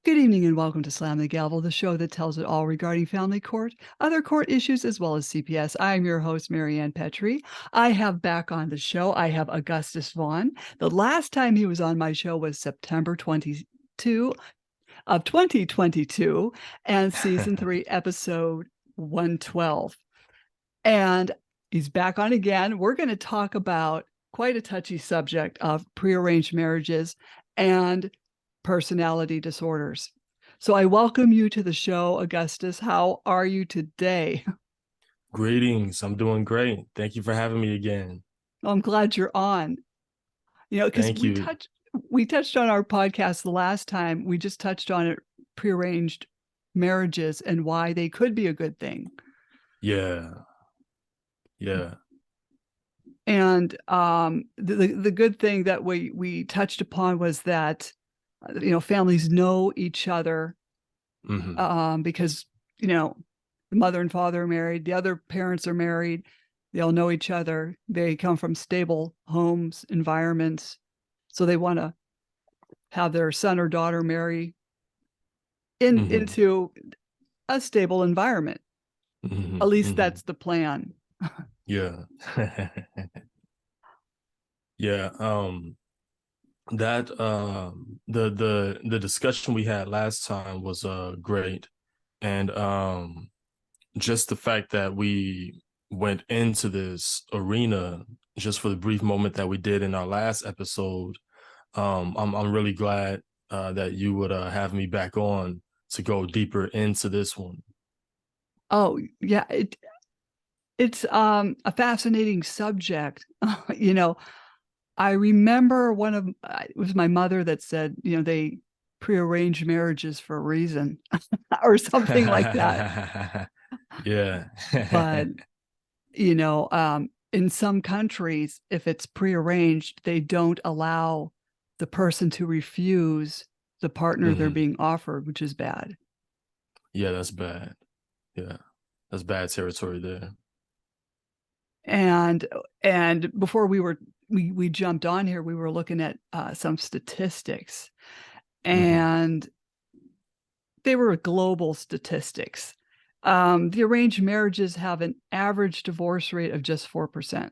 Good evening and welcome to Slam the Gavel, the show that tells it all regarding family court, other court issues, as well as CPS. I'm your host, Marianne Petrie. I have back on the show, I have Augustus Vaughn. The last time he was on my show was September 22 of 2022 and season 3, episode 112. And he's back on again. We're going to talk about quite a touchy subject of prearranged marriages and personality disorders. So I welcome you to the show, Augustus. How are you today? Greetings. I'm doing great. Thank you for having me again. I'm glad you're on. Because Thank you. we touched on our podcast the last time. We just touched on it, prearranged marriages and why they could be a good thing. Yeah. And the good thing that we touched upon was that families know each other because the mother and father are married, the other parents are married, they all know each other, they come from stable homes, environments, so they want to have their son or daughter marry into a stable environment. At least that's the plan. Yeah. Yeah. That the discussion we had last time was great. And just the fact that we went into this arena just for the brief moment that we did in our last episode, I'm really glad that you would have me back on to go deeper into this one. Oh yeah, it's a fascinating subject. I remember it was my mother that said, they prearrange marriages for a reason or something like that. Yeah. But, in some countries, if it's prearranged, they don't allow the person to refuse the partner they're being offered, which is bad. Yeah, that's bad. Yeah, that's bad territory there. And before we jumped on here, we were looking at some statistics, and they were global statistics. The arranged marriages have an average divorce rate of just 4%,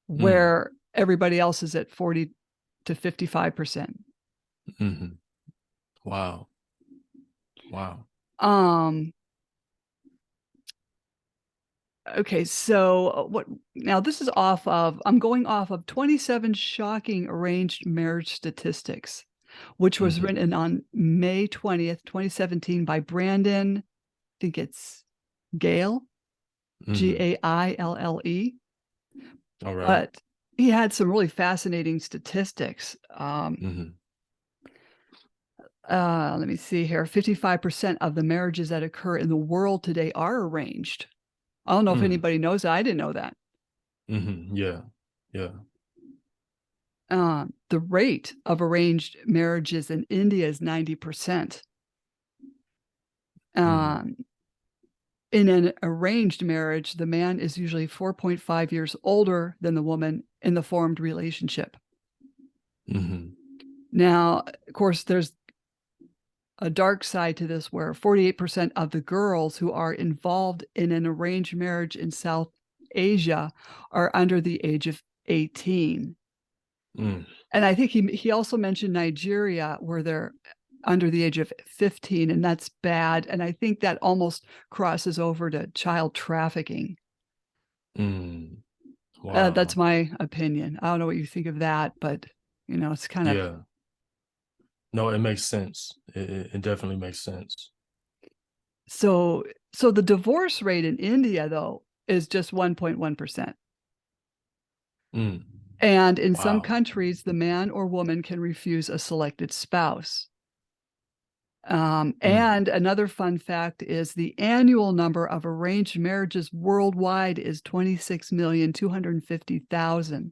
where everybody else is at 40 to 55%. Wow. Okay, so I'm going off of 27 shocking arranged marriage statistics, which was written on May 20th, 2017 by Brandon, I think it's Gaille, Gaille. All right. But he had some really fascinating statistics. Let me see here. 55% of the marriages that occur in the world today are arranged. I don't know if anybody knows that. I didn't know that. Yeah. The rate of arranged marriages in India is 90%. In an arranged marriage, the man is usually 4.5 years older than the woman in the formed relationship. Now, of course, there's a dark side to this where 48% of the girls who are involved in an arranged marriage in South Asia are under the age of 18. And I think he also mentioned Nigeria, where they're under the age of 15, and that's bad. And I think that almost crosses over to child trafficking. Wow. That's my opinion. I don't know what you think of that, but it's kind of. Yeah. No, it makes sense. It definitely makes sense. So the divorce rate in India, though, is just 1.1%. And in some countries, the man or woman can refuse a selected spouse. And another fun fact is the annual number of arranged marriages worldwide is 26,250,000.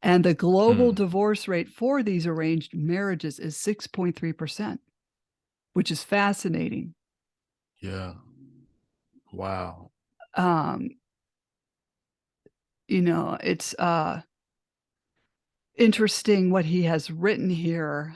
And the global divorce rate for these arranged marriages is 6.3%, which is fascinating. Yeah. Wow. It's interesting what he has written here.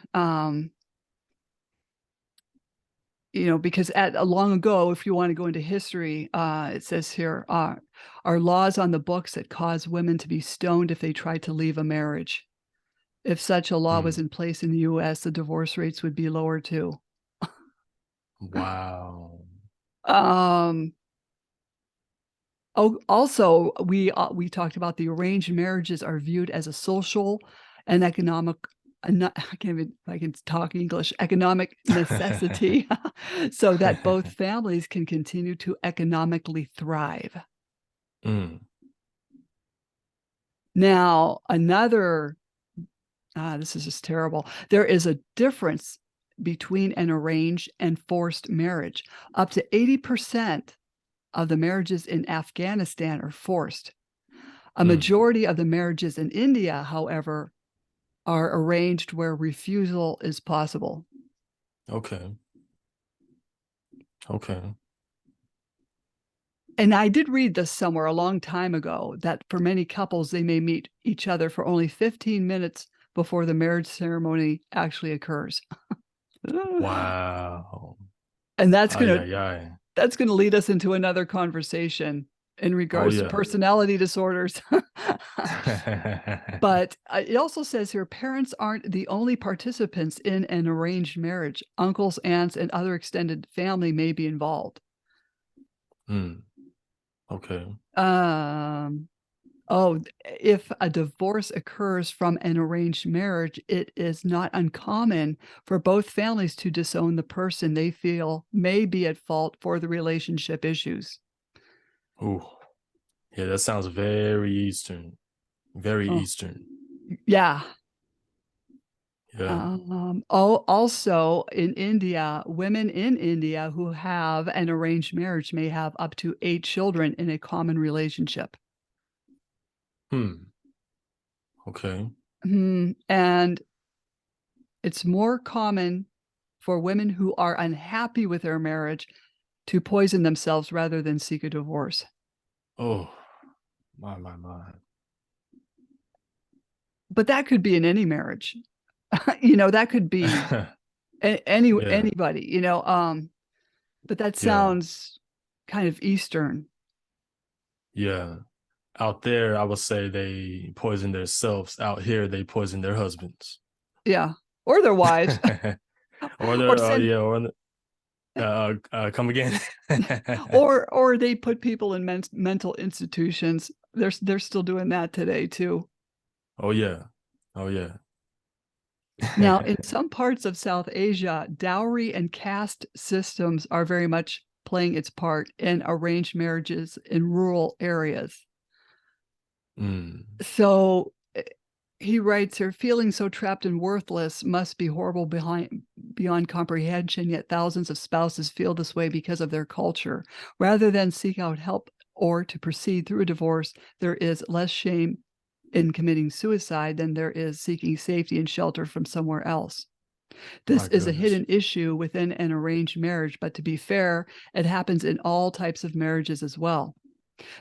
because long ago, if you want to go into history, it says here, are laws on the books that cause women to be stoned if they tried to leave a marriage. If such a law was Hmm. in place in the U.S., the divorce rates would be lower too. Wow. Um, also, we talked about the arranged marriages are viewed as a social and economic. I can't even, if I can talk English, economic necessity, so that both families can continue to economically thrive. Mm. Now, this is just terrible. There is a difference between an arranged and forced marriage. Up to 80% of the marriages in Afghanistan are forced. A Mm. majority of the marriages in India, however, are arranged where refusal is possible. Okay. Okay. And I did read this somewhere a long time ago that for many couples, they may meet each other for only 15 minutes before the marriage ceremony actually occurs. Wow. And that's Ay, going to ay, ay. that's going to lead us into another conversation in Oh, regards to yeah. personality disorders. But it also says here parents aren't the only participants in an arranged marriage. Uncles, aunts, and other extended family may be involved. Mm. Okay. Um, oh, if a divorce occurs from an arranged marriage, it is not uncommon for both families to disown the person they feel may be at fault for the relationship issues. Ooh. Yeah, that sounds very Eastern. Very Oh, Eastern. yeah. Yeah. Also in India, women in India who have an arranged marriage may have up to 8 children in a common relationship. Hmm. Okay. And it's more common for women who are unhappy with their marriage to poison themselves rather than seek a divorce. Oh, my. But that could be in any marriage. That could be Yeah. anybody, but that Yeah. sounds kind of Eastern. Yeah. Out there, I would say they poison themselves. Out here, they poison their husbands. Yeah. Or their wives. Or Or they're, send yeah, or come again. or they put people in mental institutions. They're still doing that today too. Oh yeah. Oh yeah. Now, in some parts of South Asia, dowry and caste systems are very much playing its part in arranged marriages in rural areas. Mm. So he writes here, feeling so trapped and worthless must be horrible beyond comprehension, yet thousands of spouses feel this way because of their culture. Rather than seek out help or to proceed through a divorce, there is less shame in committing suicide than there is seeking safety and shelter from somewhere else. This My is a goodness. hidden issue within an arranged marriage, but to be fair, it happens in all types of marriages as well.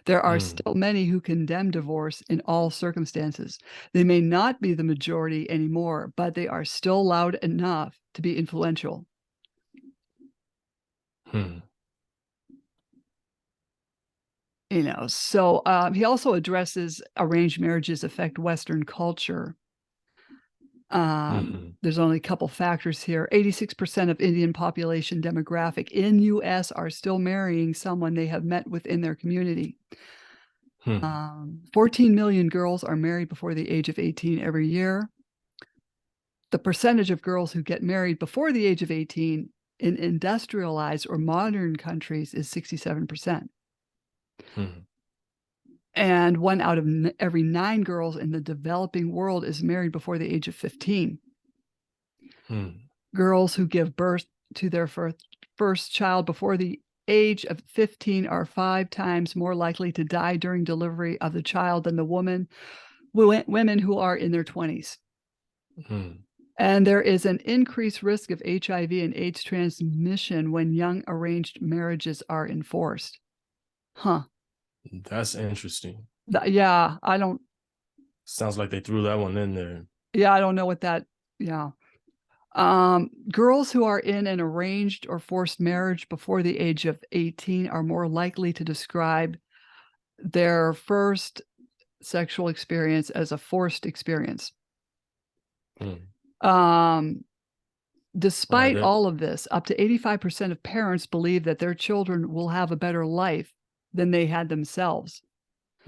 There are Mm. still many who condemn divorce in all circumstances. They may not be the majority anymore, but they are still loud enough to be influential. Hmm. So he also addresses arranged marriages affect Western culture. Hmm. There's only a couple factors here. 86% of Indian population demographic in U.S. are still marrying someone they have met within their community. Hmm. 14 million girls are married before the age of 18 every year. The percentage of girls who get married before the age of 18 in industrialized or modern countries is 67%. Hmm. And one out of every 9 girls in the developing world is married before the age of 15. Hmm. Girls who give birth to their first child before the age of 15 are 5 times more likely to die during delivery of the child than the women who are in their 20s. Hmm. And there is an increased risk of HIV and AIDS transmission when young arranged marriages are enforced. Huh. That's interesting. Yeah, I don't Sounds like they threw that one in there. yeah, I don't know what that yeah. Girls who are in an arranged or forced marriage before the age of 18 are more likely to describe their first sexual experience as a forced experience. Mm. Um, All right. Despite all of this, up to 85% of parents believe that their children will have a better life than they had themselves.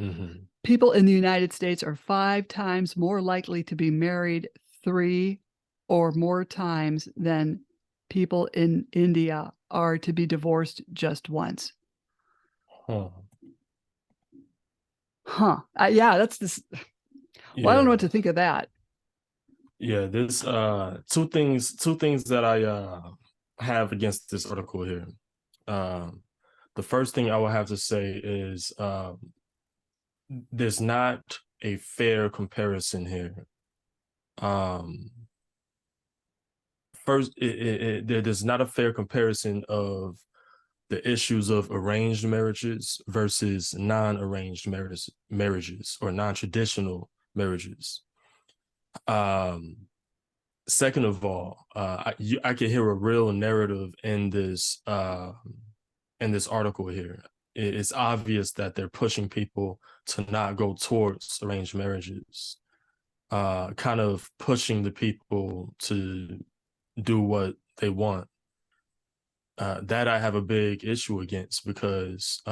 Mm-hmm. People in the United States are 5 times more likely to be married 3 or more times than people in India are to be divorced just once. Huh. Huh. Yeah, that's this. Well, I don't know what Yeah. to think of that. Yeah. This two things that I have against this article here. The first thing I will have to say is there's not a fair comparison here. Um, First, there's not a fair comparison of the issues of arranged marriages versus non-arranged marriages or non-traditional marriages. Um, Second of all, I can hear a real narrative in this article here. It's obvious that they're pushing people to not go towards arranged marriages, kind of pushing the people to do what they want. That I have a big issue against because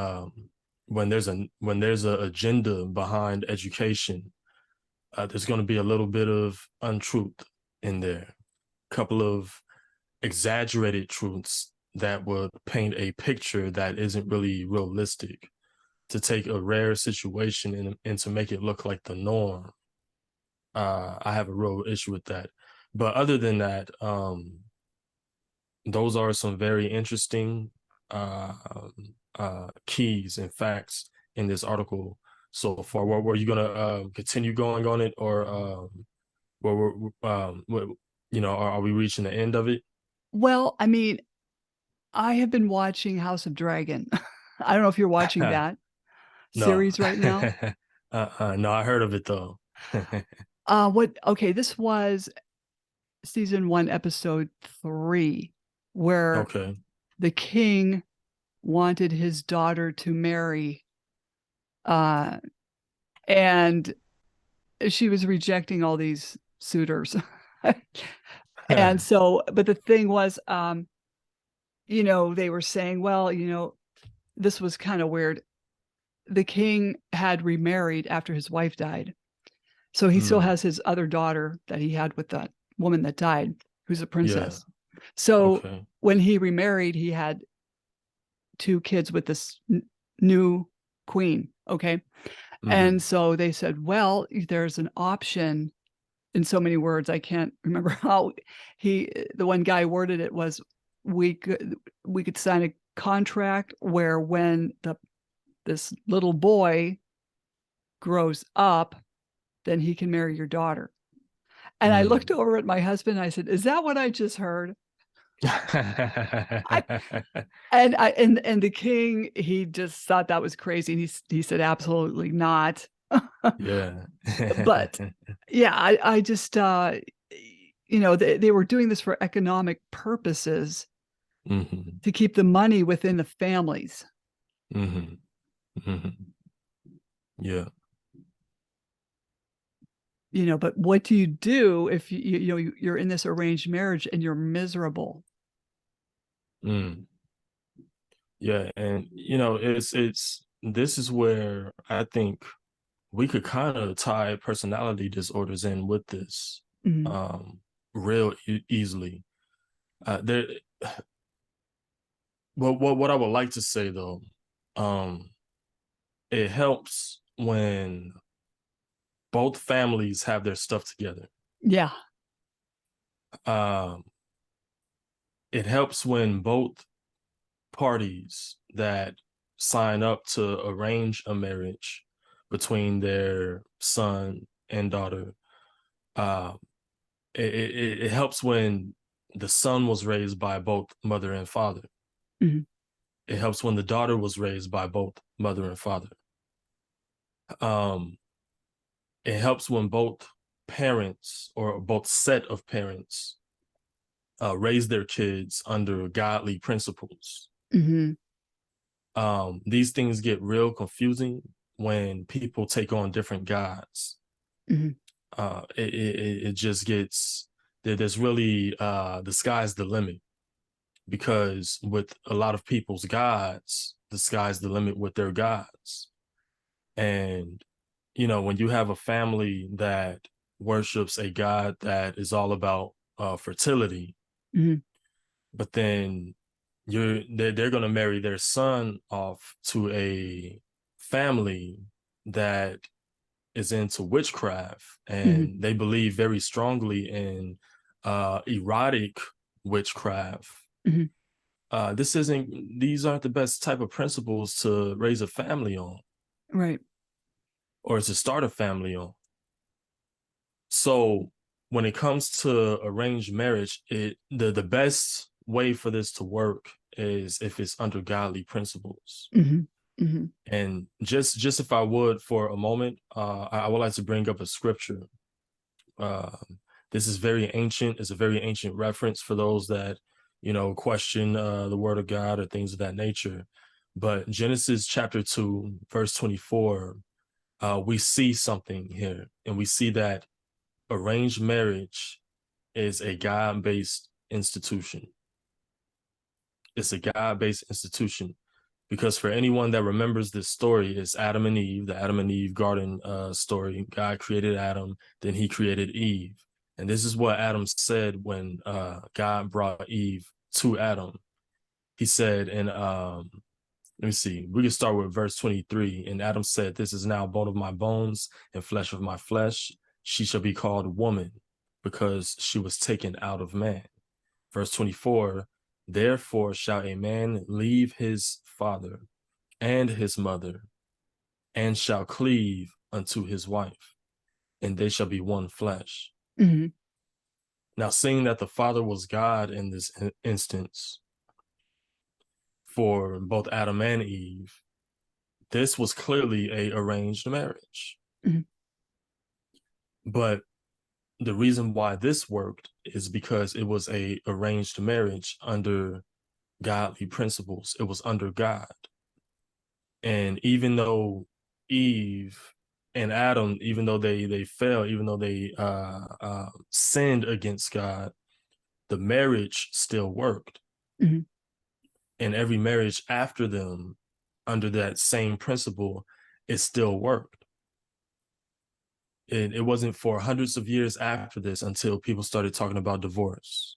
when there's a agenda behind education, there's going to be a little bit of untruth in there, a couple of exaggerated truths that would paint a picture that isn't really realistic, to take a rare situation and to make it look like the norm. I have a real issue with that. But other than that, those are some very interesting uh, keys and facts in this article so far. Were you gonna continue going on it, or what, are we reaching the end of it? Well, I mean, I have been watching House of Dragon. I don't know if you're watching that No. series right now. No, I heard of it though. Okay, this was season 1, episode 3, where Okay. the king wanted his daughter to marry, uh, and she was rejecting all these suitors. And so, but the thing was, they were saying, well, this was kind of weird. The king had remarried after his wife died. So he still Mm, has his other daughter that he had with that woman that died, who's a yeah. princess. So Okay. when he remarried, he had 2 kids with this new queen. Okay. And Hmm. so they said, well, there's an option in so many words. I can't remember how the one guy worded it was, we could sign a contract where when this little boy grows up, then he can marry your daughter. And I looked Mm. over at my husband and I said, is that what I just heard? I, and the king, he just thought that was crazy. And he said, absolutely not. Yeah. But yeah, I just, they were doing this for economic purposes Hmm. to keep the money within the families. Hmm. Hmm. Yeah. But what do you do if you're in this arranged marriage and you're miserable? Mm. Yeah. And it's this is where I think we could kind of tie personality disorders in with this Mhm. um real easily. There what I would like to say though, um, it helps when both families have their stuff together. Yeah. Um, it helps when both parties that sign up to arrange a marriage between their son and daughter. Uh, it helps when the son was raised by both mother and father. Mhm. It helps when the daughter was raised by both mother and father. Um, it helps when both parents or both set of parents raise their kids under godly principles. Mm-hmm. These things get real confusing when people take on different gods. Mm-hmm. It just gets, there's really, the sky's the limit, because with a lot of people's gods, the sky's the limit with their gods. And, when you have a family that worships a god that is all about fertility, Mm-hmm. but then they're going to marry their son off to a family that is into witchcraft, Mm-hmm. and they believe very strongly in erotic witchcraft. Mm-hmm. These aren't the best type of principles to raise a family on, Right. or to start a family on. So when it comes to arranged marriage, the best way for this to work is if it's under godly principles. Mm-hmm. Mm-hmm. And just if I would, for a moment, I would like to bring up a scripture. This is very ancient. It's a very ancient reference for those that, question the word of God or things of that nature. But Genesis chapter 2, verse 24, we see something here, and we see that arranged marriage is a God-based institution. It's a God-based institution, because for anyone that remembers this story, it's Adam and Eve, the Adam and Eve garden story. God created Adam, then he created Eve. And this is what Adam said when God brought Eve to Adam. He said, and let me see, we can start with verse 23. And Adam said, "This is now bone of my bones and flesh of my flesh. She shall be called woman, because she was taken out of man." Verse 24, "Therefore shall a man leave his father and his mother, and shall cleave unto his wife, and they shall be one flesh." Mm-hmm. Now, seeing that the father was God in this instance for both Adam and Eve, this was clearly a arranged marriage. Mm-hmm. But the reason why this worked is because it was a arranged marriage under godly principles. It was under God. And even though Eve and Adam, even though they fell, even though they sinned against God, the marriage still worked. Mm-hmm. And every marriage after them, under that same principle, it still worked. It wasn't for hundreds of years after this until people started talking about divorce.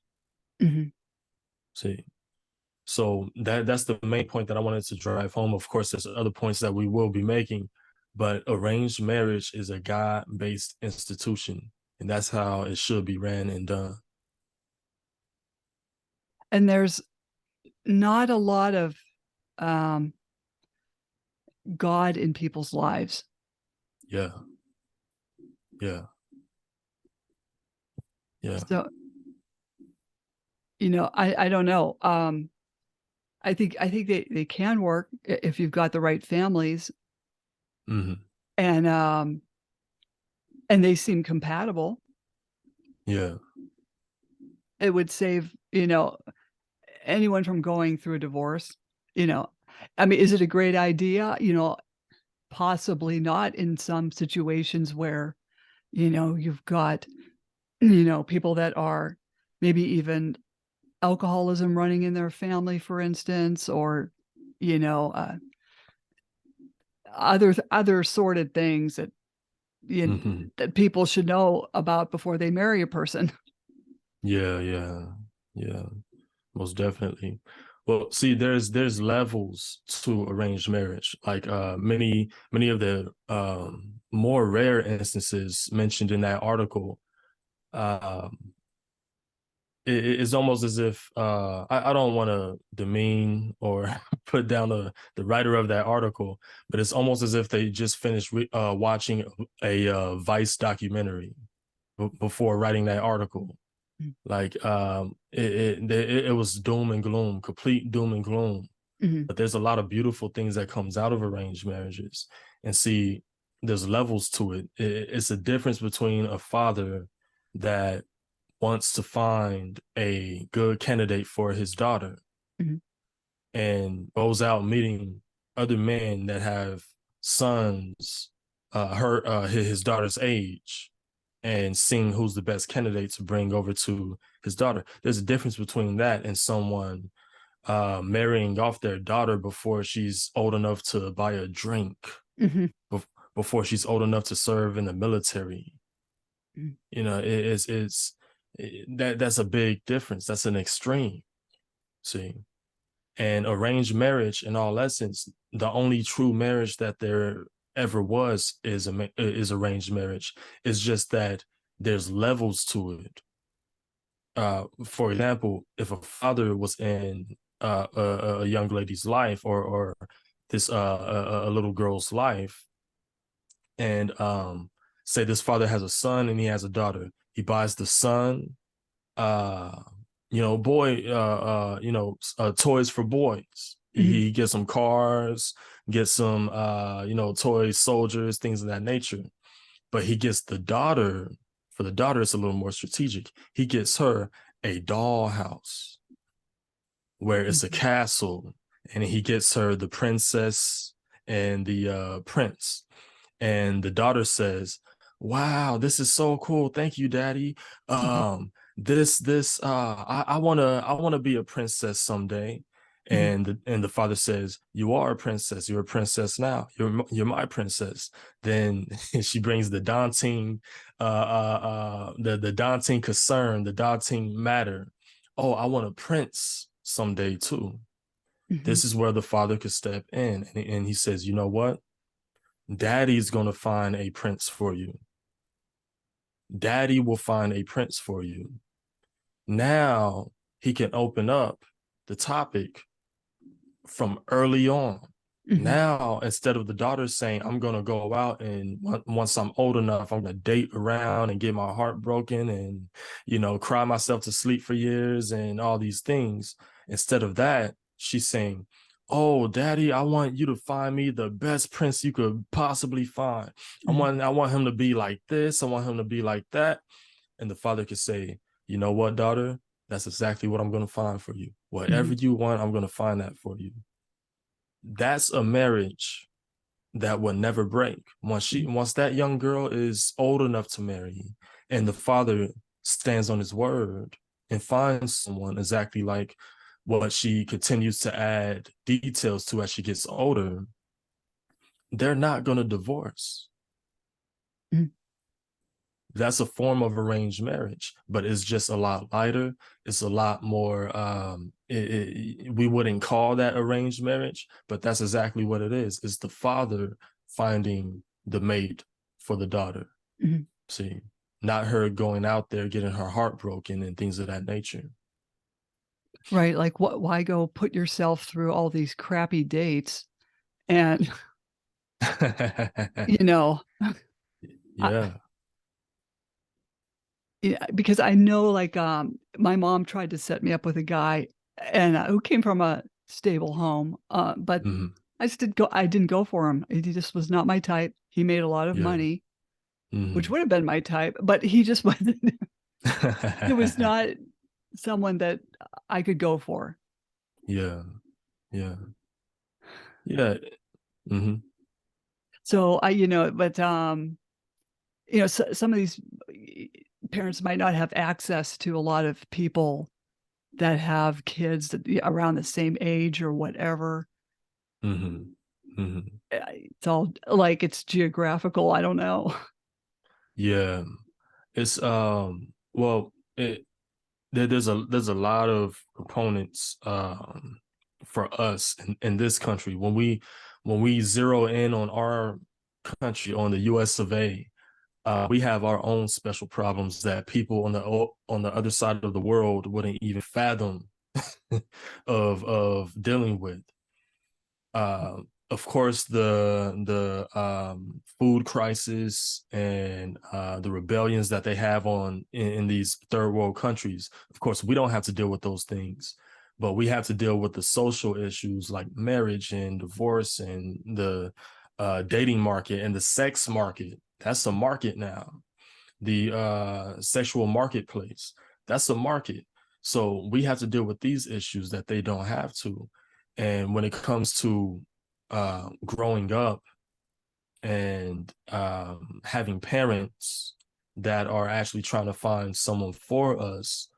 Mm-hmm. See, so that's the main point that I wanted to drive home. Of course, there's other points that we will be making, but arranged marriage is a God-based institution, and that's how it should be ran and done. And there's not a lot of God in people's lives. Yeah. Yeah. Yeah. So, I don't know. I think they can work if you've got the right families, Mm-hmm. and they seem compatible. Yeah. It would save, anyone from going through a divorce. I mean, is it a great idea? Possibly not in some situations where, you've got, people that are maybe even alcoholism running in their family, for instance, or, other sorted things that, Mm-hmm. that people should know about before they marry a person. Yeah. Most definitely. Well, see, there's levels to arranged marriage. Like many of the more rare instances mentioned in that article, um, it's almost as if I don't want to demean or put down the writer of that article, but it's almost as if they just finished watching a Vice documentary before writing that article. Like it was doom and gloom, complete doom and gloom. Mm-hmm. But there's a lot of beautiful things that comes out of arranged marriages. And see, there's levels to it. It's a difference between a father that wants to find a good candidate for his daughter, Mhm. and goes out meeting other men that have sons his daughter's age, and seeing who's the best candidate to bring over to his daughter. There's a difference between that and someone marrying off their daughter before she's old enough to buy a drink, Mhm. before she's old enough to serve in the military. Mhm. You know, that's a big difference. That's an extreme. See, and arranged marriage, in all essence, the only true marriage that there ever was is arranged marriage. It's just that there's levels to it. For example, if a father was in a young lady's life, or this a little girl's life, and say this father has a son and he has a daughter, he buys the son uh toys for boys. Mhm. He gets some cars, gets some toy soldiers, things of that nature. But he gets the daughter. For the daughter, it's a little more strategic. He gets her a dollhouse where it's a Mhm. castle, and he gets her the princess and the prince. And the daughter says, "Wow, this is so cool. Thank you, Daddy. Mhm. I want to be a princess someday." Mhm. And the father says, "You are a princess. You're a princess now. You're my princess." Then she brings the daunting concern, the daunting matter. "Oh, I want a prince someday too." Mhm. This is where the father could step in, and he says, "You know what? Daddy's going to find a prince for you. Daddy will find a prince for you." Now he can open up the topic from early on. Mhm. Now, instead of the daughter saying, "I'm going to go out, and once I'm old enough, I'm going to date around and get my heart broken and, cry myself to sleep for years and all these things." Instead of that, she's saying, "Oh, Daddy, I want you to find me the best prince you could possibly find. I Mhm. want him to be like this. I want him to be like that." And the father could say, "You know what, daughter? That's exactly what I'm going to find for you. Whatever Mhm. you want, I'm going to find that for you." That's a marriage that will never break. Mhm. Once that young girl is old enough to marry, and the father stands on his word and finds someone exactly like what she continues to add details to as she gets older, they're not going to divorce. Mhm. That's a form of arranged marriage, but it's just a lot lighter. It's a lot more we wouldn't call that arranged marriage, but that's exactly what it is. It's the father finding the mate for the daughter. Mhm. See, not her going out there getting her heart broken and things of that nature. Right, like, why go put yourself through all these crappy dates and, you know, I Yeah. yeah, because I know, like, my mom tried to set me up with a guy and, who came from a stable home, but Hmm. I didn't go for him. He just was not my type. He made a lot of Yeah. money, which Hmm. would have been my type, but he just wasn't it was not someone that I could go for. Yeah. Yeah. Yeah. Hmm. So but, some of these parents might not have access to a lot of people that have kids that around the same age or whatever. Hmm. Hmm. It's all like it's geographical. I don't know. Yeah. It's well, there's a lot of components for us in this country. When we zero in on our country, on the US of A, we have our own special problems that people on the other side of the world wouldn't even fathom of dealing with. Of course, the food crisis and the rebellions that they have in these third world countries. Of course, we don't have to deal with those things, but we have to deal with the social issues like marriage and divorce and the dating market and the sex market. That's a market now. The sexual marketplace. That's a market. So we have to deal with these issues that they don't have to. And when it comes to growing up and having parents that are actually trying to find someone for us,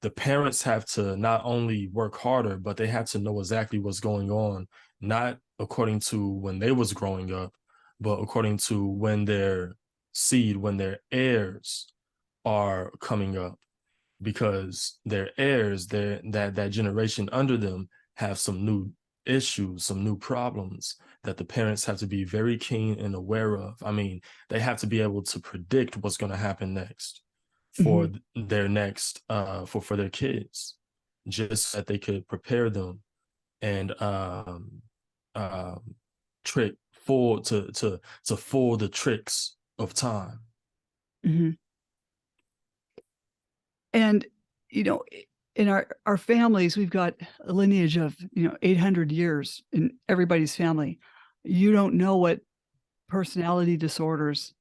the parents have to not only work harder, but they have to know exactly what's going on, not according to when they was growing up, but according to when their seed, when their heirs are coming up, because their heirs, that generation under them have some new issues, some new problems that the parents have to be very keen and aware of. I mean, they have to be able to predict what's going to happen next for Mhm. their next for their kids, just so that they could prepare them and um trick full to fool the tricks of time. Mhm. And, in our families, we've got a lineage of, 800 years in everybody's family. You don't know what personality disorders,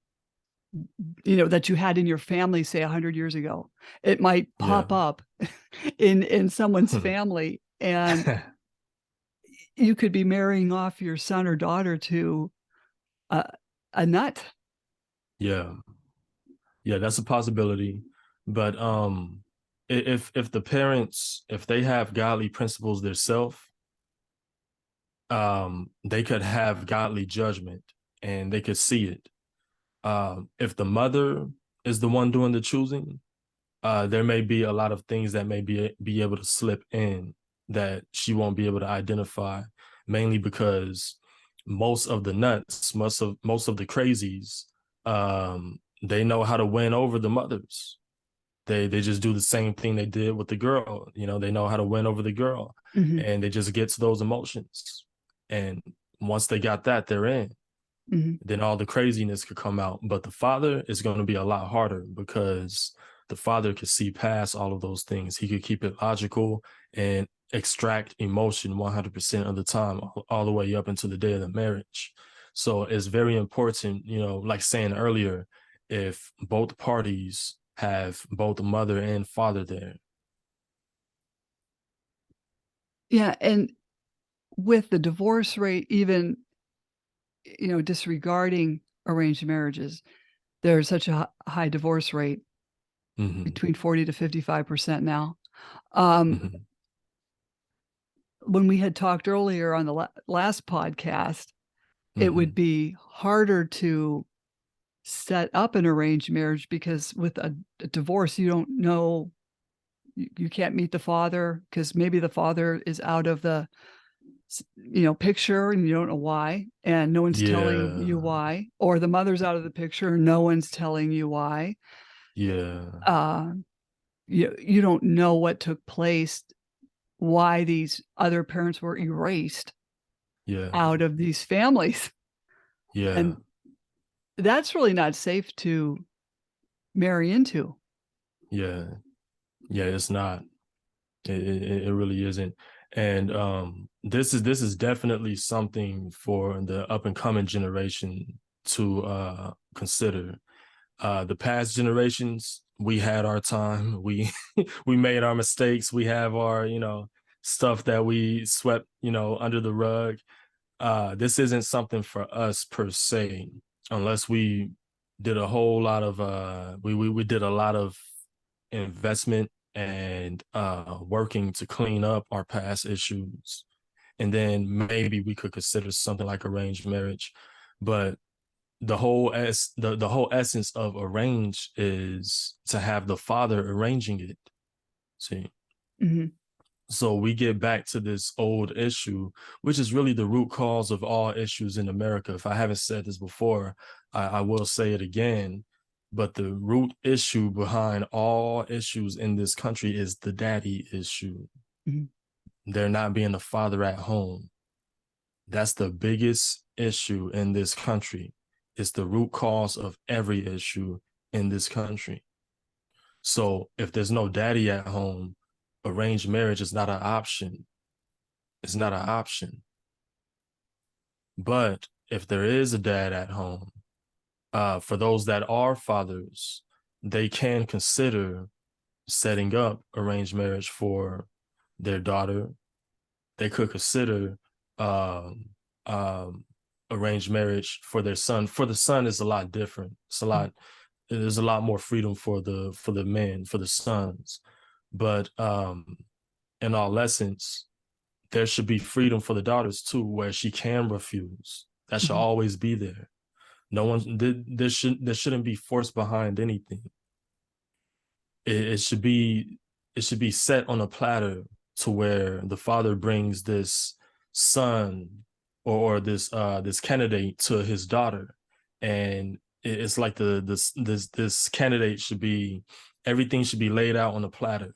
that you had in your family, say, 100 years ago. It might Yeah. pop up in someone's family, and you could be marrying off your son or daughter to a a nut. Yeah. Yeah, that's a possibility. But if the parents, if they have godly principles themselves, they could have godly judgment and they could see it. If the mother is the one doing the choosing, there may be a lot of things that may be able to slip in that she won't be able to identify, mainly because most of the nuts, most of the crazies, they know how to win over the mothers. They just do the same thing they did with the girl. They know how to win over the girl, Mhm, and they just get to those emotions. And once they got that, they're in. mhm. Then all the craziness could come out. But the father is going to be a lot harder because the father could see past all of those things. He could keep it logical and extract emotion 100% of the time, all the way up into the day of the marriage. So it's very important, like saying earlier, if both parties have both mother and father there. Yeah, and with the divorce rate, even, disregarding arranged marriages, there's such a high divorce rate, Hmm. between 40 to 55% now. Um, Hmm. when we had talked earlier on the last podcast, it would Hmm. be harder to set up an arranged marriage because with a divorce, you don't know, you can't meet the father because maybe the father is out of the picture and you don't know why, and no one's telling you Yeah. why, or the mother's out of the picture and no one's telling you why. Yeah. Uh, you don't know what took place, why these other parents were erased Yeah. out of these families. Yeah. And that's really not safe to marry into. Yeah. Yeah. It's not. It really isn't. And this is definitely something for the up and coming generation to consider. The past generations, we had our time. We we made our mistakes. We have our, stuff that we swept, under the rug. This isn't something for us per se, unless we did a whole lot of we did a lot of investment and working to clean up our past issues, and then maybe we could consider something like arranged marriage. But the whole essence of arrange is to have the father arranging it. See, Mhm, so we get back to this old issue, which is really the root cause of all issues in America. If I haven't said this before, I will say it again. But the root issue behind all issues in this country is the daddy issue. mhm, There not being a father at home. That's the biggest issue in this country. It's the root cause of every issue in this country. So if there's no daddy at home, arranged marriage is not an option. It's not an option. But if there is a dad at home, for those that are fathers, they can consider setting up arranged marriage for their daughter. They could consider um, um, arranged marriage for their son. For the son, is a lot different. There's a lot more freedom for the men, for the sons. But in all essence, there should be freedom for the daughters too, where she can refuse. That should always be there. No one there shouldn't be force behind anything. It should be set on a platter to where the father brings this son or this candidate to his daughter, and it's like this candidate should be, everything should be laid out on a platter,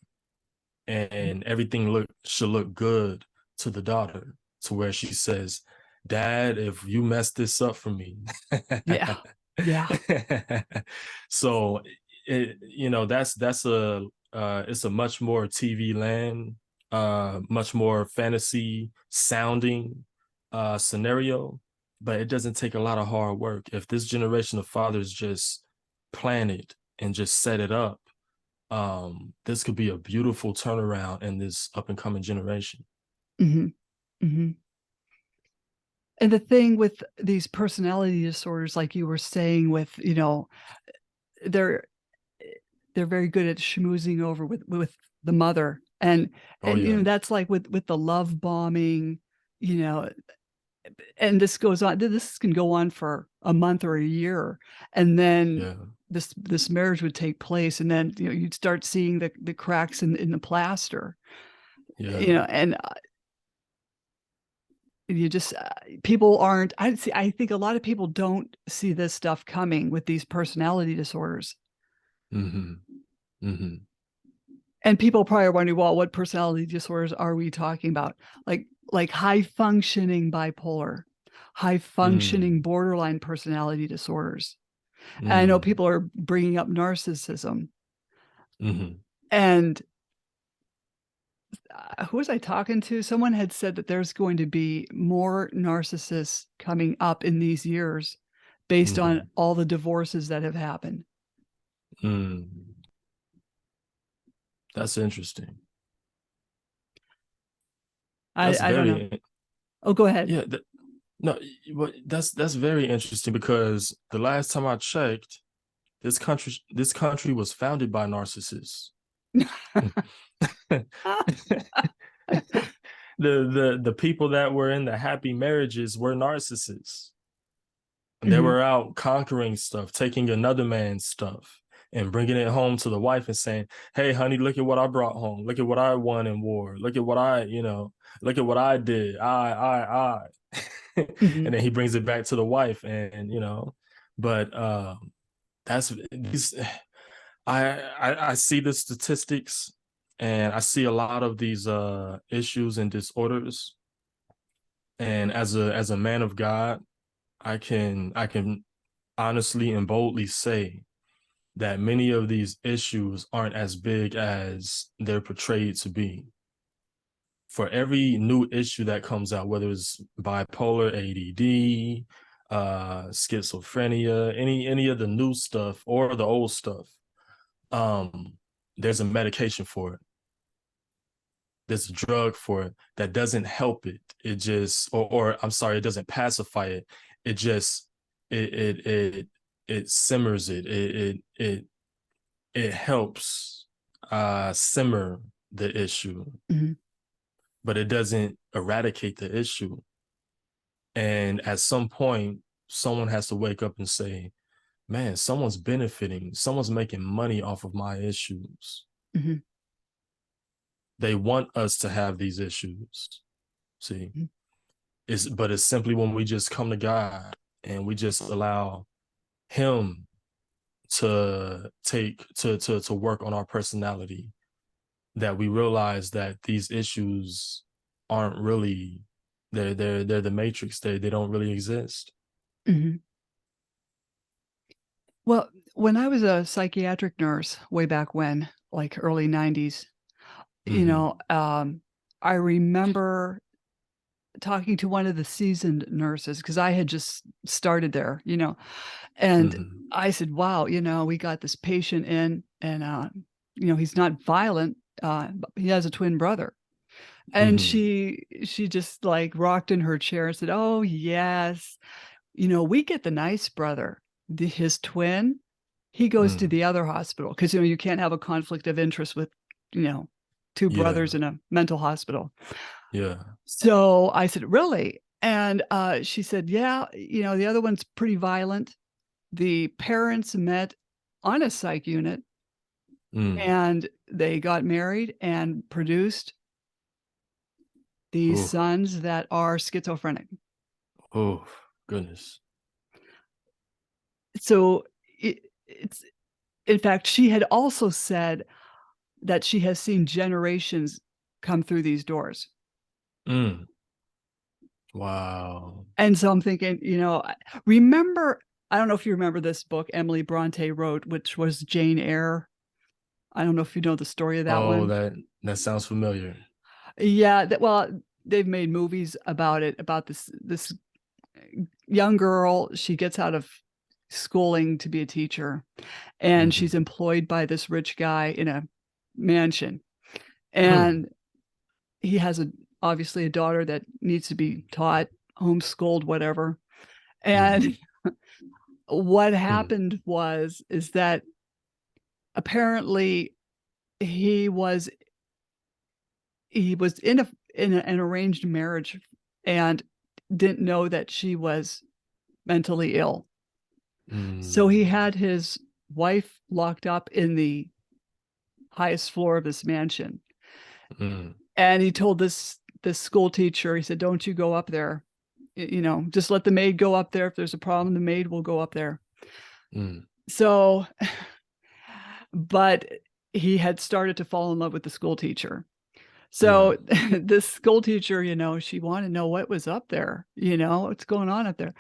and everything should look good to the daughter, to where she says, "Dad, if you mess this up for me." Yeah. Yeah. So that's it's a much more TV land, much more fantasy sounding scenario, but it doesn't take a lot of hard work. If this generation of fathers just plan it and just set it up, this could be a beautiful turnaround in this up and coming generation. Mm-hmm. Mm-hmm. And the thing with these personality disorders, like you were saying, with, they're very good at schmoozing over with the mother. And that's like with the love bombing, and this goes on. This can go on for a month or a year. And then this marriage would take place, and then you'd start seeing the cracks in the plaster. And you just people aren't. I think a lot of people don't see this stuff coming with these personality disorders. Mm-hmm. Mm-hmm. And people probably are wondering, well, what personality disorders are we talking about? Like high functioning bipolar, high functioning borderline personality disorders. And I know people are bringing up narcissism. And who was I talking to? Someone had said that there's going to be more narcissists coming up in these years based on all the divorces that have happened. That's interesting. I don't know. Oh, go ahead. Yeah. No, that's very interesting, because the last time I checked, this country was founded by narcissists. The people that were in the happy marriages were narcissists. They were out conquering stuff, taking another man's stuff and bringing it home to the wife and saying, "Hey, honey, look at what I brought home. Look at what I won in war. Look at what look at what I did. I." And then he brings it back to the wife, and but that's these. I see the statistics, and I see a lot of these issues and disorders. And as a man of God, I can honestly and boldly say that many of these issues aren't as big as they're portrayed to be. For every new issue that comes out, whether it's bipolar, ADD, schizophrenia, any of the new stuff or the old stuff, there's a medication for it. There's a drug for it that doesn't help it. It just, or I'm sorry, it doesn't pacify it. It just, it simmers it. It helps simmer the issue, but it doesn't eradicate the issue. And at some point, someone has to wake up and say, "Man, someone's benefiting. Someone's making money off of my issues." They want us to have these issues. See, but it's simply when we just come to God and we just allow Him to work on our personality, that we realize that these issues aren't really, they're the matrix. They don't really exist. Well, when I was a psychiatric nurse way back when, like early 90s, I remember talking to one of the seasoned nurses, because I had just started there, and I said, "Wow, we got this patient in, and he's not violent. He has a twin brother. And Mm-hmm. she just like rocked in her chair and said, "Oh, yes. We get the nice brother. His twin, he goes to Mm. the other hospital because, you can't have a conflict of interest with, two Yeah. brothers in a mental hospital." Yeah. So I said, "Really?" And she said, "Yeah, the other one's pretty violent. The parents met on a psych unit Mm. and they got married and produced these Oh. sons that are schizophrenic." Oh. Goodness. So it's in fact, she had also said that she has seen generations come through these doors. Mm. Wow. And so I'm thinking, remember, I don't know if you remember this book Emily Bronte wrote, which was Jane Eyre. I don't know if you know the story of that Oh, one. that sounds familiar. Yeah, well, they've made movies about it, about this young girl. She gets out of schooling to be a teacher, and Mm-hmm. she's employed by this rich guy in a mansion. Mm. And he has obviously a daughter that needs to be taught, homeschooled, whatever. Mm-hmm. And what Mm. happened is that apparently he was in an arranged marriage and didn't know that she was mentally ill. So he Mm. had his wife locked up in the highest floor of this mansion. Mm. And he told this school teacher, he said, "Don't you go up there. Just let the maid go up there. If there's a problem, the maid will go up there." Mm. So, but he had started to fall in love with the school teacher. Yeah. So this school teacher, she wanted to know what was up there, what's going on up there.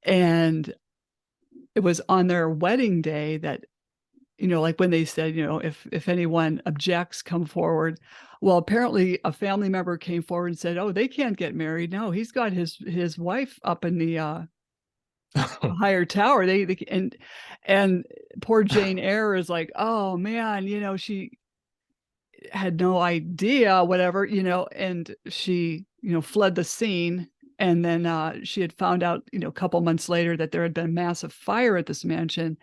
And it was on their wedding day that, like when they said, if anyone objects, come forward. Well, apparently a family member came forward and said, "Oh, they can't get married. No, he's got his wife up in the higher tower." And poor Jane Eyre is like, "Oh man, she had no idea, whatever, and she, fled the scene." And then she had found out, a couple months later that there had been a massive fire at this mansion.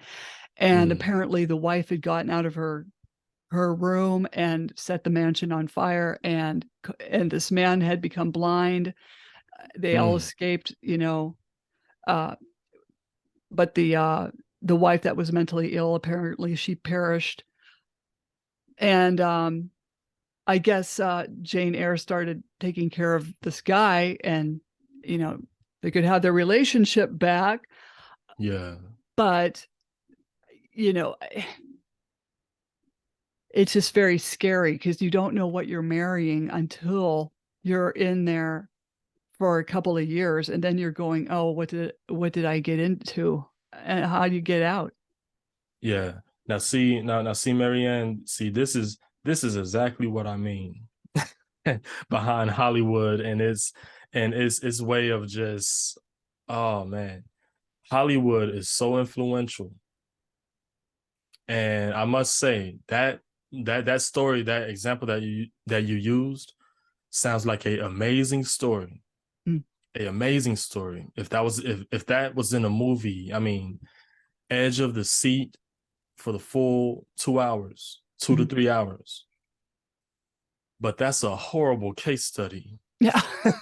And Mm. apparently the wife had gotten out of her room and set the mansion on fire, and this man had become blind. They all Mm. escaped, uh, but the wife that was mentally ill, apparently she perished. And I guess Jane Eyre started taking care of this guy, and you know they could have their relationship back. Yeah. But you know it's just very scary because you don't know what you're marrying until you're in there for a couple of years, and then you're going, "Oh, what did I get into, and how do you get out?" Yeah. Now see, Marianne, see, this is exactly what I mean behind Hollywood and its way of just, oh man. Hollywood is so influential. And I must say that story, that example that you used sounds like a amazing story. Mm. A amazing story. If that was in a movie, I mean, edge of the seat for the full 2 hours, 2 to 3 hours. But that's a horrible case study. Yeah. Yeah.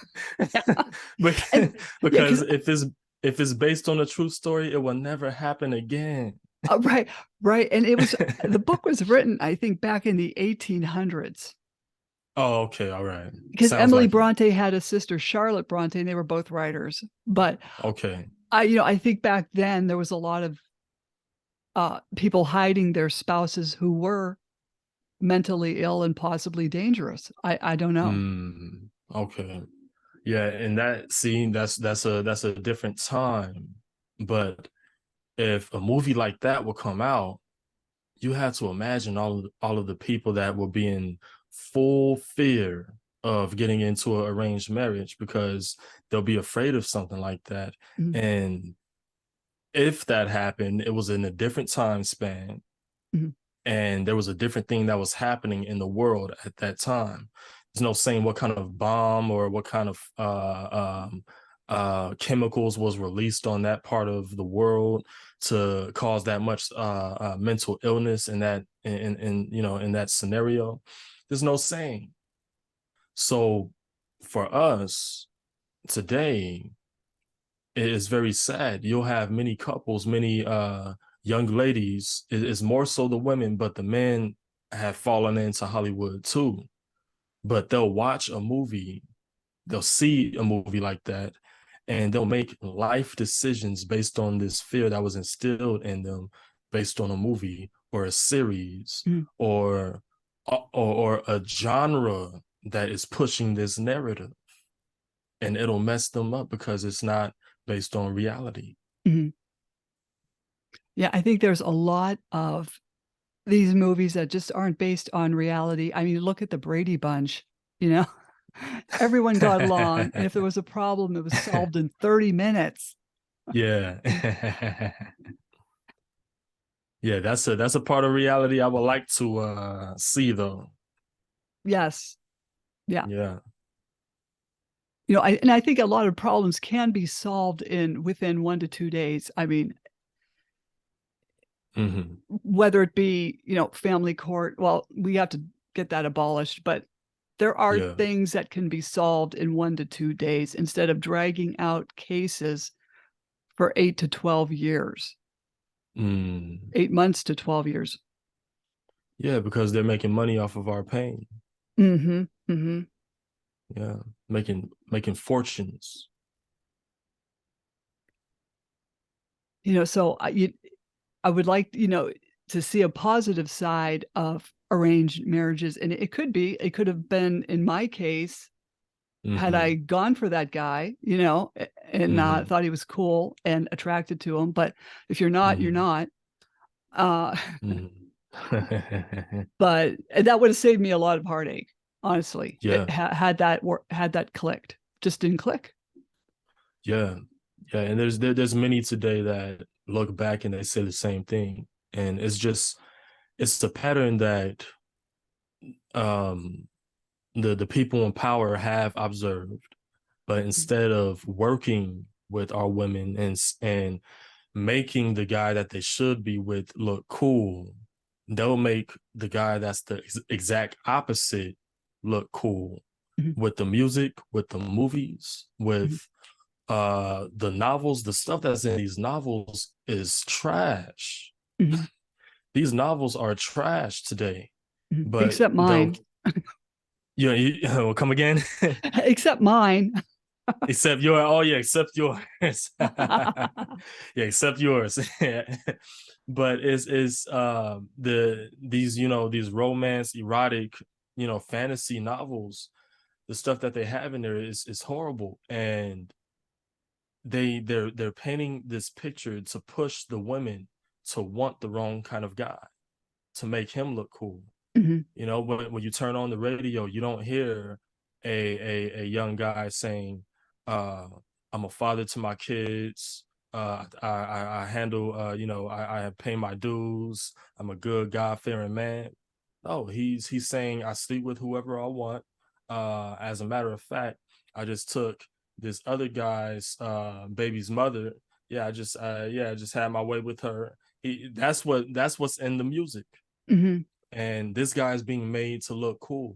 And yeah, Because because if it's based on a true story, it will never happen again. right, right, and the book was written, I think, back in the 1800s. Oh, okay, all right. Because Sounds Emily like it. Bronte had a sister, Charlotte Bronte, and they were both writers. But Okay. I think back then there was a lot of people hiding their spouses who were mentally ill and possibly dangerous. I don't know. Okay. Yeah, and that scene, that's a different time. But if a movie like that will come out, you have to imagine all of the people that will be in full fear of getting into an arranged marriage because they'll be afraid of something like that. Mhm. And if that happened, it was in a different time span. Mhm. and there was a different thing that was happening in the world at that time. There's no saying what kind of bomb or what kind of chemicals was released on that part of the world to cause that much mental illness in that in that scenario. There's no saying. So for us today, it is very sad. You'll have many couples, many young ladies, it is more so the women, but the men have fallen into Hollywood too. But they'll watch a movie, they'll see a movie like that, and they'll make life decisions based on this fear that was instilled in them based on a movie or a series or a genre that is pushing this narrative, and it'll mess them up because it's not based on reality. Mm-hmm. Yeah, I think there's a lot of these movies that just aren't based on reality. I mean, look at the Brady Bunch, everyone got along, and if there was a problem, it was solved in 30 minutes. Yeah. Yeah, that's a part of reality I would like to see though. Yes. Yeah. Yeah. I think a lot of problems can be solved within 1 to 2 days. I mean, whether it be, family court, well, we have to get that abolished, but there are things that can be solved in 1 to 2 days instead of dragging out cases for 8 to 12 years. 8 months to 12 years. Yeah, because they're making money off of our pain. Mm-hmm. Mm-hmm. Yeah, making fortunes. So I would like, to see a positive side of arranged marriages. And it could have been, in my case, had I gone for that guy, and thought he was cool and attracted to him. But if you're not, you're not. But that would have saved me a lot of heartache, honestly. Yeah. Had that clicked. Just didn't click. Yeah. Yeah. And there's many today that look back and they say the same thing. And it's a pattern that the people in power have observed. But instead of working with our women and making the guy that they should be with look cool, they'll make the guy that's the exact opposite look cool with the music, with the movies, with the novels. The stuff that's in these novels is trash. These novels are trash today. But except mine. Well, come again? Except mine. Except except yours. Yeah, except yours. But is these romance, erotic, fantasy novels, the stuff that they have in there is horrible. And they're painting this picture to push the women to want the wrong kind of guy, to make him look cool. When you turn on the radio, you don't hear a young guy saying, I'm a father to my kids. I handle, I pay my dues. I'm a good God-fearing man. No, he's saying I sleep with whoever I want. As a matter of fact, I just took this other guy's baby's mother. Yeah, I just had my way with her. That's what's in the music. And this guy is being made to look cool.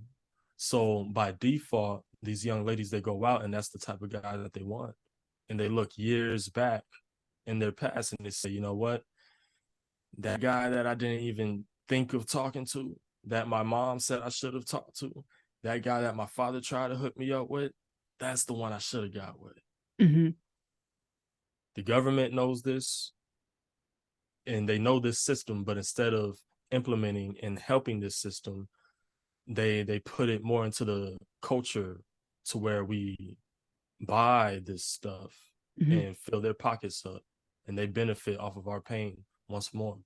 So by default, these young ladies, they go out and that's the type of guy that they want. And they look years back in their past and they say, you know what? That guy that I didn't even think of talking to, that my mom said I should have talked to, that guy that my father tried to hook me up with, that's the one I should have got with. The government knows this and they know this system, but instead of implementing and helping this system, they put it more into the culture to where we buy this stuff and fill their pockets up, and they benefit off of our pain once more.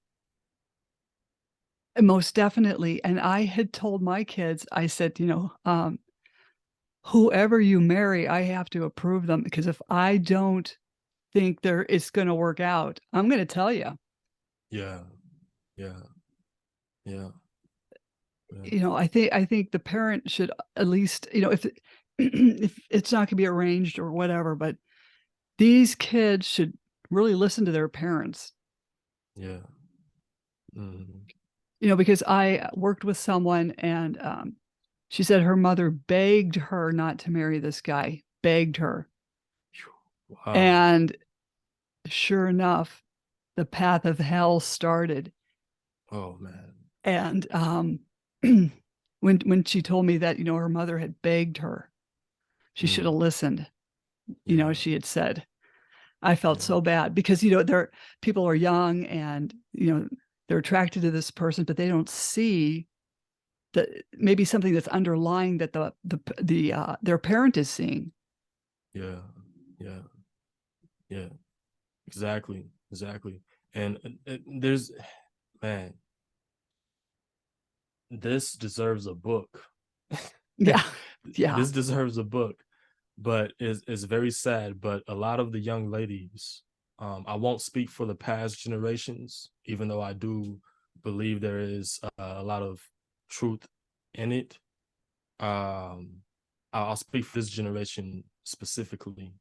Most definitely. And I had told my kids, I said, whoever you marry, I have to approve them, because if I don't think it's going to work out, I'm going to tell you. Yeah. Yeah. Yeah. I think the parent should at least, if if it's not going to be arranged or whatever, but these kids should really listen to their parents. Yeah. Mm-hmm. Because I worked with someone and she said her mother begged her not to marry this guy, begged her. Wow. And sure enough, the path of hell started. Oh man. And when she told me that, her mother had begged her, she should have Mm. listened, Yeah. she had said. I felt Yeah. so bad because, they're people are young and, they're attracted to this person, but they don't see that maybe something that's underlying that their parent is seeing. Yeah. Yeah. Yeah. Exactly. Exactly. And there's, man, this deserves a book. Yeah. Yeah. This deserves a book, but it's very sad. But a lot of the young ladies, I won't speak for the past generations, even though I do believe there is a lot of truth in it. Um, I'll speak for this generation specifically.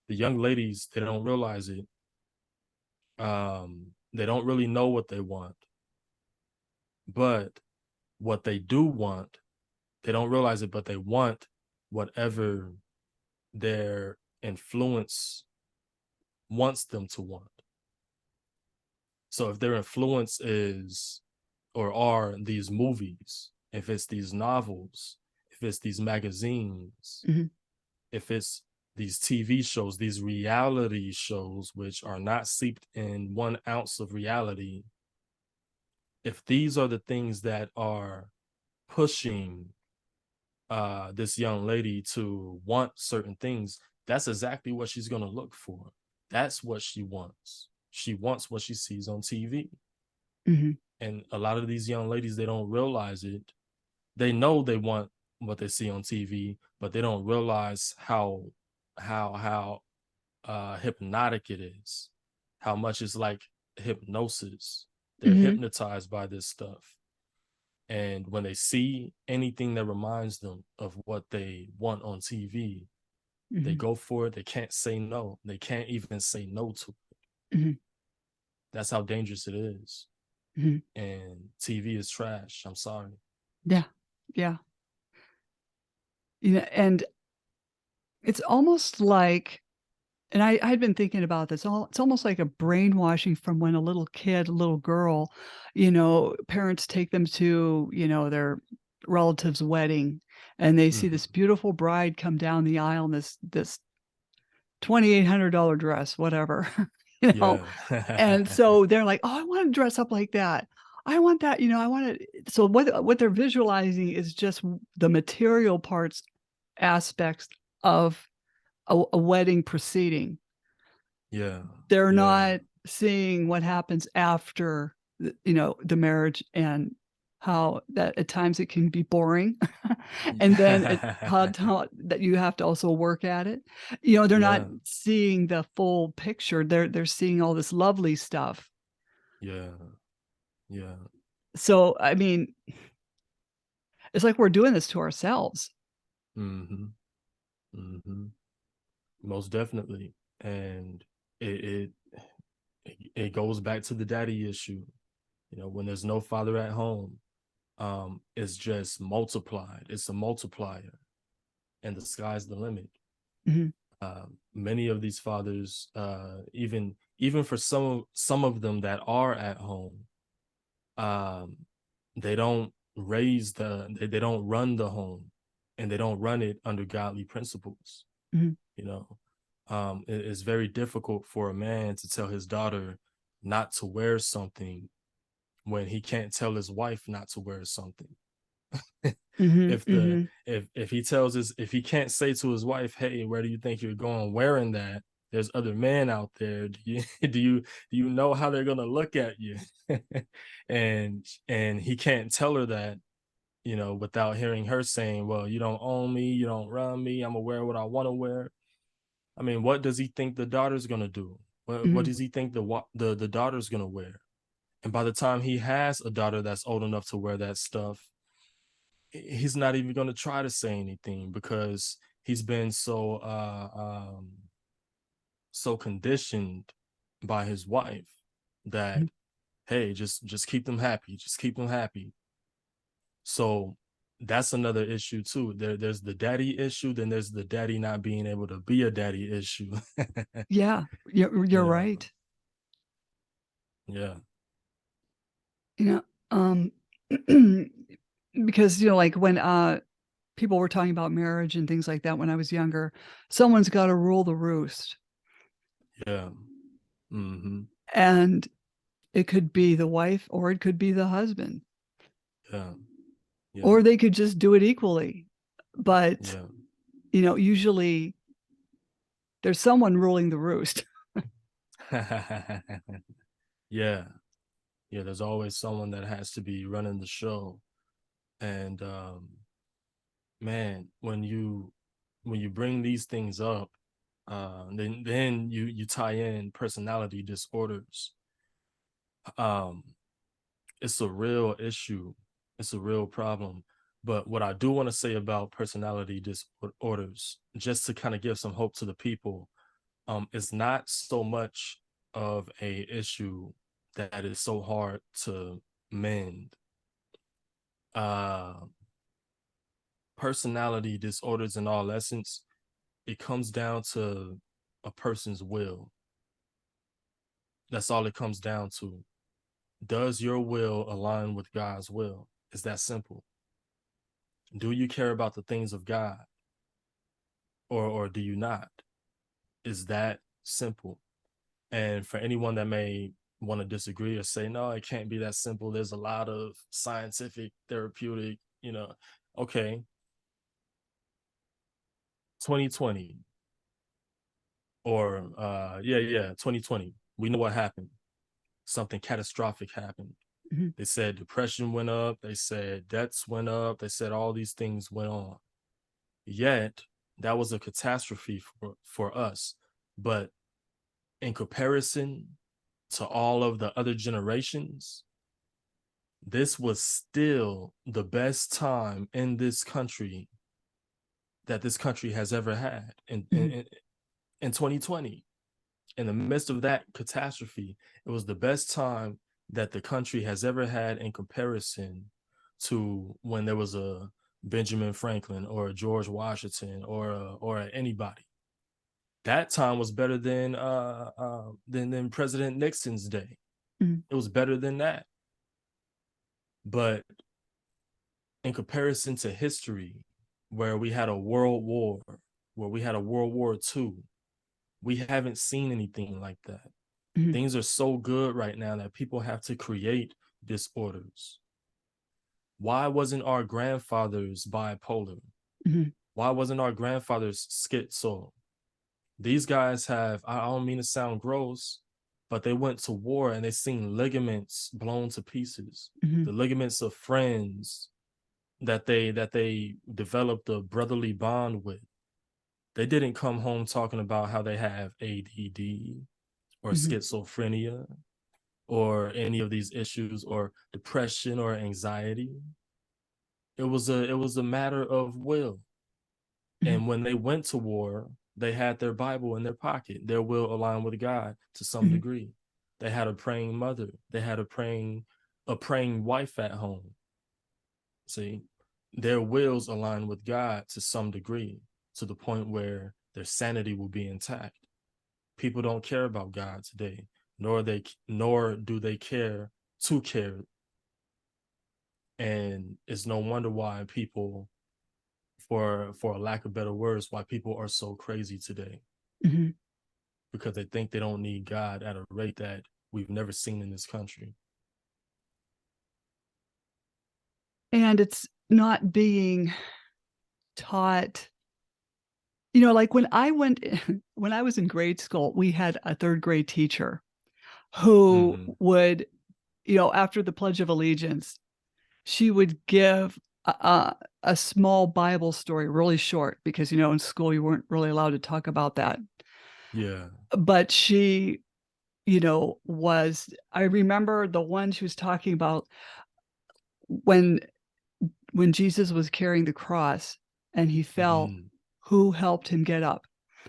The young ladies, they don't realize it. They don't really know what they want, but what they do want, they don't realize it, but they want whatever their influence wants them to want. So if their influence is or are these movies, if it's these novels, if it's these magazines, Mhm. if it's these TV shows, these reality shows, which are not seeped in 1 ounce of reality, if these are the things that are pushing this young lady to want certain things, that's exactly what she's going to look for. That's what she wants. She wants what she sees on TV. Mhm. And a lot of these young ladies, they don't realize it. They know they want what they see on TV, but they don't realize how hypnotic it is, how much it's like hypnosis. They're Mhm. hypnotized by this stuff. And when they see anything that reminds them of what they want on TV, they Mhm. go for it. They can't say no. They can't even say no to it. Mhm. That's how dangerous it is. Mhm. And TV is trash. I'm sorry. Yeah. Yeah. And it's almost like, and I'd been thinking about this. It's almost like a brainwashing from when a little kid, a little girl, parents take them to, their relative's wedding, and they see this Mm-hmm. beautiful bride come down the aisle in this $2,800 dress, whatever, you know, Yeah. and so they're like, "Oh, I wanna dress up like that. I want that," I wanna. So what they're visualizing is just the material parts aspects of a wedding proceeding. Yeah. They're Yeah. not seeing what happens after the marriage, and how that at times it can be boring, and then how that you have to also work at it. They're not Yeah. seeing the full picture. They're seeing all this lovely stuff. Yeah. Yeah. So, I mean, it's like we're doing this to ourselves. Mm-hmm. Mm-hmm. Most definitely. And it it goes back to the daddy issue. When there's no father at home, it's just multiplied. It's a multiplier, and the sky's the limit. Mhm, Many of these fathers, even for some of them that are at home, um, they don't they don't run the home, and they don't run it under godly principles. mhm, You know, it's very difficult for a man to tell his daughter not to wear something when he can't tell his wife not to wear something. mhm, if the mhm, if he tells his if he can't say to his wife, hey, where do you think you're going wearing that? There's other men out there. Do you do you know how they're gonna look at you? And he can't tell her that, without hearing her saying, well, you don't own me, you don't run me, I'm gonna wear what I want to wear. I mean, what does he think the daughter's gonna do? What mhm, does he think the daughter's gonna wear? And by the time he has a daughter that's old enough to wear that stuff, he's not even going to try to say anything because he's been so conditioned by his wife that, hey, just keep them happy, just keep them happy. So that's another issue too. There's the daddy issue, then there's the daddy not being able to be a daddy issue. Yeah, you're Yeah. right. Yeah. Um, because like when people were talking about marriage and things like that when I was younger, someone's got to rule the roost, Yeah. Mm-hmm. and it could be the wife or it could be the husband, Yeah. Yeah. or they could just do it equally. But Yeah. usually there's someone ruling the roost. Yeah. Yeah. There's always someone that has to be running the show. And man, when you bring these things up, then you tie in personality disorders. Um, it's a real issue. It's a real problem. But what I do want to say about personality disorders, just to kind of give some hope to the people, it's not so much of a issue that is so hard to mend. Uh, Personality disorders in all essence, it comes down to a person's will. That's all it comes down to. Does your will align with God's will? It's that simple. Do you care about the things of God, or do you not? Is that simple? And for anyone that may want to disagree or say, no, it can't be that simple. There's a lot of scientific, therapeutic, okay, 2020 or 2020. We know what happened. Something catastrophic happened. Mm-hmm. They said depression went up. They said debts went up. They said all these things went on. Yet that was a catastrophe for us. But in comparison to all of the other generations, this was still the best time in this country that this country has ever had in 2020. In the midst of that catastrophe, it was the best time that the country has ever had in comparison to when there was a Benjamin Franklin or a George Washington or anybody. That time was better than President Nixon's day. Mm-hmm. It was better than that. But in comparison to history, where we had a world war, where we had a World War II, we haven't seen anything like that. Mm-hmm. Things are so good right now that people have to create disorders. Why wasn't our grandfathers bipolar? Mm-hmm. Why wasn't our grandfathers schizo? These guys have, I don't mean to sound gross, but they went to war and they seen ligaments blown to pieces. Mm-hmm. The ligaments of friends that they developed a brotherly bond with. They didn't come home talking about how they have ADD or Mm-hmm. schizophrenia or any of these issues or depression or anxiety. It was a matter of will. Mm-hmm. And when they went to war, they had their Bible in their pocket. Their will aligned with God to some Mm-hmm. degree. They had a praying mother. They had a praying wife at home. See, their wills align with God to some degree, to the point where their sanity will be intact. People don't care about God today, nor do they care to care. And it's no wonder why people, for a lack of better words, why people are so crazy today. Mm-hmm. Because they think they don't need God at a rate that we've never seen in this country. And it's not being taught. Like when when I was in grade school, we had a third grade teacher who Mm-hmm. would, after the Pledge of Allegiance, she would give a small Bible story, really short, because, in school you weren't really allowed to talk about that. Yeah. But she I remember the one she was talking about when Jesus was carrying the cross and he fell, Mm, who helped him get up?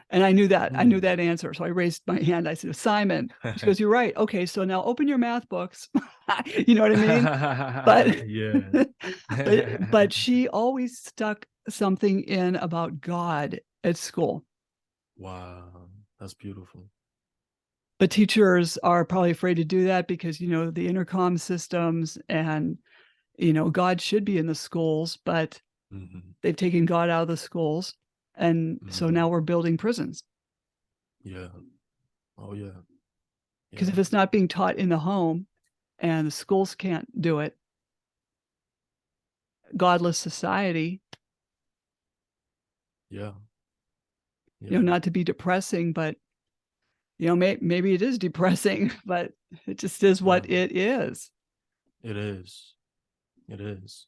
And I knew mm. that answer. So I raised my hand. I said, Simon. She goes, you're right. Okay. So now open your math books. You know what I mean? But, Yeah. but she always stuck something in about God at school. Wow, that's beautiful. But teachers are probably afraid to do that because, the intercom systems and, God should be in the schools, but Hmm. they've taken God out of the schools. And so Hmm. now we're building prisons. Yeah. Oh yeah. Because Yeah. if it's not being taught in the home and the schools can't do it, godless society, Yeah. Yeah. not to be depressing, but, maybe it is depressing, but it just is Yeah. what it is. It is. It is.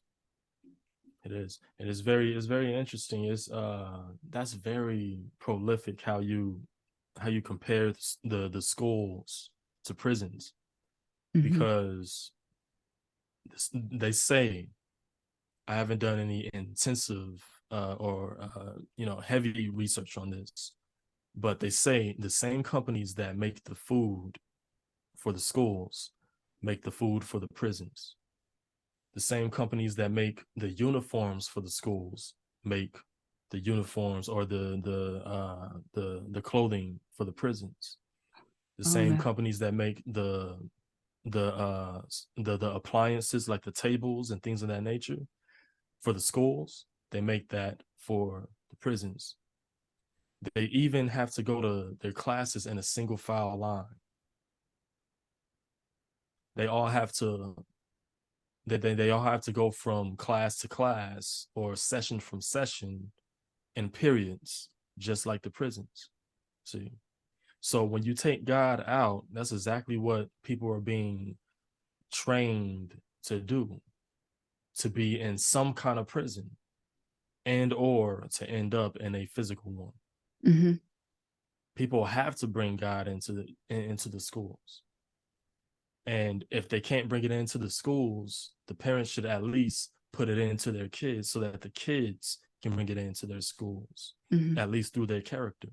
It is. It's very interesting. That's very prolific how you compare the schools to prisons, Mhm. because they say, I haven't done any intensive or heavy research on this, but they say the same companies that make the food for the schools make the food for the prisons. The same companies that make the uniforms for the schools make the uniforms or the clothing for the prisons. The Oh, same man. companies that make the appliances like the tables and things of that nature for the schools, they make that for the prisons. They even have to go to their classes in a single file line. They all have to they all have to go from class to class or session from session in periods, just like the prisons. See, so when you take God out, that's exactly what people are being trained to do, to be in some kind of prison and or to end up in a physical one. Mhm. People have to bring God into the schools. And if they can't bring it into the schools, the parents should at least put it into their kids so that the kids can bring it into their schools, Mhm. at least through their character.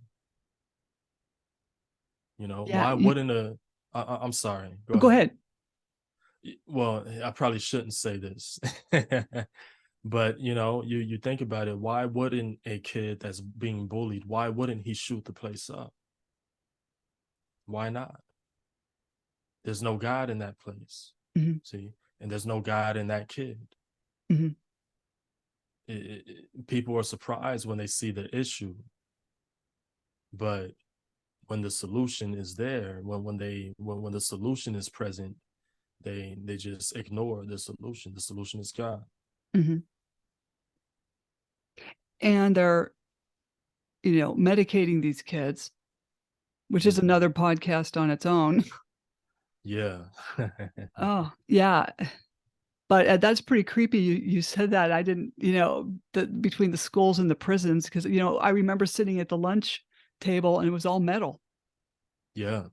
Yeah, Why wouldn't I'm sorry, go go ahead. ahead. Well, I probably shouldn't say this, but you think about it. Why wouldn't a kid that's being bullied, why wouldn't he shoot the place up? Why not? There's no God in that place. Mhm. See, and there's no God in that kid. Mhm. People are surprised when they see the issue, but when the solution is there, when the solution is present, they just ignore the solution. The solution is God. Mhm. And they're, medicating these kids, which is Hmm. another podcast on its own. Yeah. Oh, yeah. But, that's pretty creepy you said that. I didn't, between the schools and the prisons, because I remember sitting at the lunch table and it was all metal. Yeah.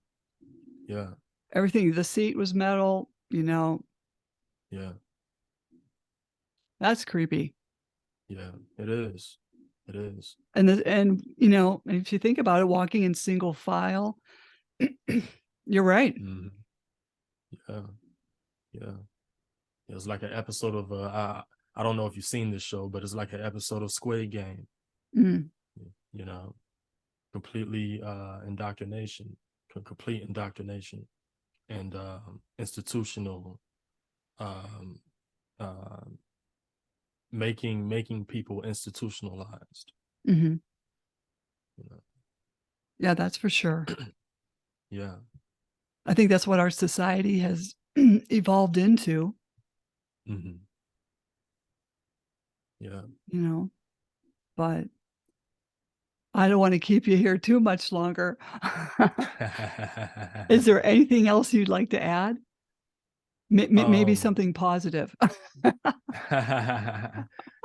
Yeah. Everything, the seat was metal, Yeah. that's creepy. Yeah. It is. It is. And if you think about it, walking in single file, you're right. Hmm. Yeah. Yeah. It's like an episode of I don't know if you've seen this show, but it's like an episode of Squid Game. Mm, You know, completely indoctrination, complete indoctrination, and institutional, um, uh, making people institutionalized. mhm. You know? Yeah, that's for sure. Yeah. I think that's what our society has evolved into, Hmm. Yeah. you know, but I don't want to keep you here too much longer. Is there anything else you'd like to add? Maybe um. something positive.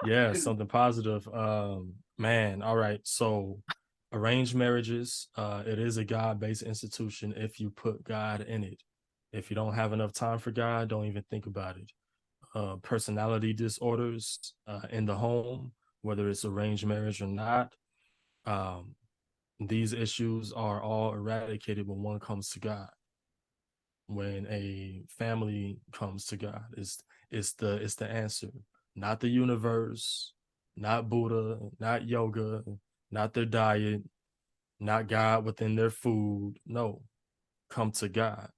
Yeah, something positive. Man, all right. So arranged marriages, it is a God-based institution if you put God in it. If you don't have enough time for God, don't even think about it. Personality disorders in the home, whether it's arranged marriage or not, um, these issues are all eradicated when one comes to God. When a family comes to God, it's the answer, not the universe, not Buddha, not yoga, not their diet, not God within their food. No, come to God.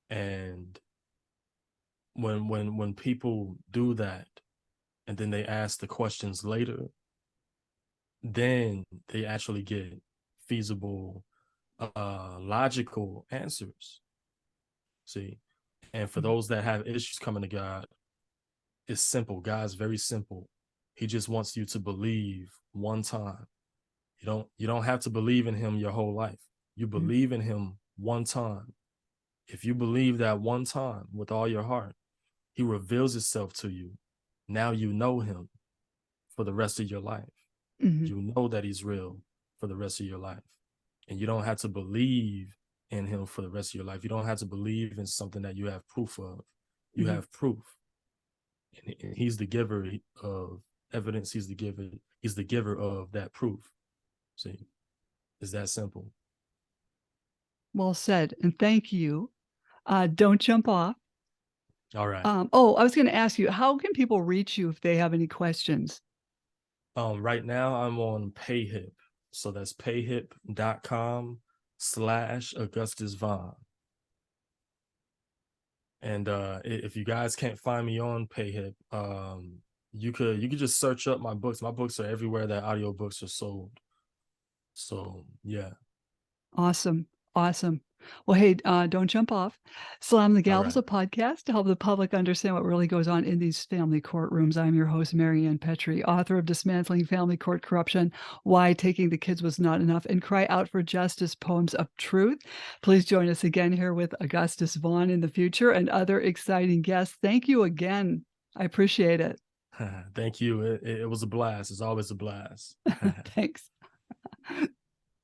And when people do that, and then they ask the questions later, then they actually get feasible, logical answers. See, and for Mhm. those that have issues coming to God, it's simple. God's very simple. He just wants you to believe one time. You don't have to believe in him your whole life. You Mhm. believe in him one time. If you believe that one time with all your heart, he reveals himself to you. Now you know him for the rest of your life. Mhm. You know that he's real for the rest of your life. And you don't have to believe in him for the rest of your life. You don't have to believe in something that you have proof of. You Mhm. have proof. And he's the giver of evidence. He's the giver of that proof. See, it's that simple. Well said, and thank you. Don't jump off. All right. I was gonna ask you, how can people reach you if they have any questions? Right now I'm on PayHip. So that's payhip.com/Augustus Vaughn. And if you guys can't find me on PayHip, you could just search up my books. My books are everywhere that audiobooks are sold. So yeah. Awesome. Awesome. Well, hey, don't jump off. Slam the All Gavel's right. a podcast to help the public understand what really goes on in these family courtrooms. I'm your host, Marianne Petrie, author of Dismantling Family Court Corruption, Why Taking the Kids Was Not Enough, and Cry Out for Justice, Poems of Truth. Please join us again here with Augustus Vaughn in the future and other exciting guests. Thank you again. I appreciate it. Thank you. It was a blast. It's always a blast. Thanks.